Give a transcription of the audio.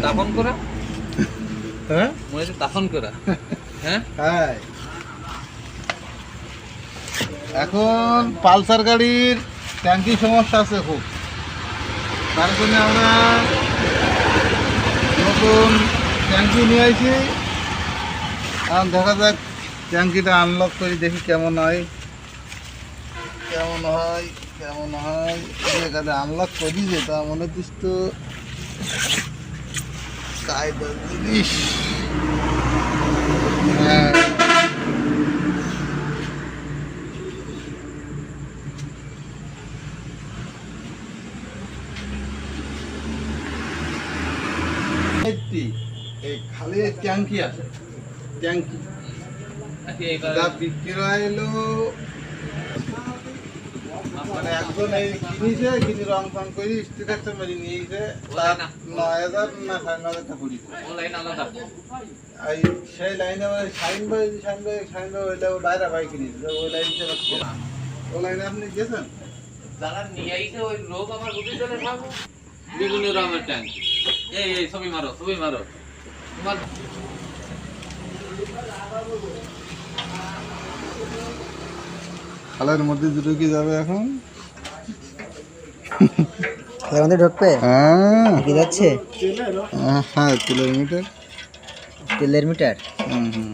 দাফন করা, হ্যাঁ মনে হচ্ছে দাফন করা। হ্যাঁ, হ্যাঁ এখন পালসার গাড়ির ট্যাঙ্কি সমস্যা আছে খুব, তার জন্য আমরা নতুন ট্যাঙ্কি নিয়ে আসি। এখন দেখা যাক ট্যাঙ্কিটা আনলক করে দেখি কেমন হয় কেমন হয় কেমন হয়। এখানে আনলক করি যে তা মনে হচ্ছিস তো কায়দা জিনিস। হ্যাঁ এই খালি ট্যাঙ্কি আছে, ট্যাঙ্কি যা বিক্রি হলো মানে একজন এই কিনেছে, কিনে রং ফং করে স্টিকারটা মেরে নিয়েছে, তার 9,000 না 9,500 টাকা পড়েছে। এই সেই লাইনে মানে শাইন ভাই ওইটা বাইরে ভাই কিনেছে, ওই লাইনটা ওই লাইনে আপনি গেছেন? যারা নিয়ে আইছে ওই লোক আমার বুঝে চলে খাবো বিভিন্ন রঙের ট্যাঙ্ক। এই এই ছবি মারো তোমার খালের মধ্যে দুটো কি যাবে এখন? খালের মধ্যে ঢুকবে? হ্যাঁ কি যাচ্ছে? হ্যাঁ, তেলের মিটার। তেলের মিটার। হুম হুম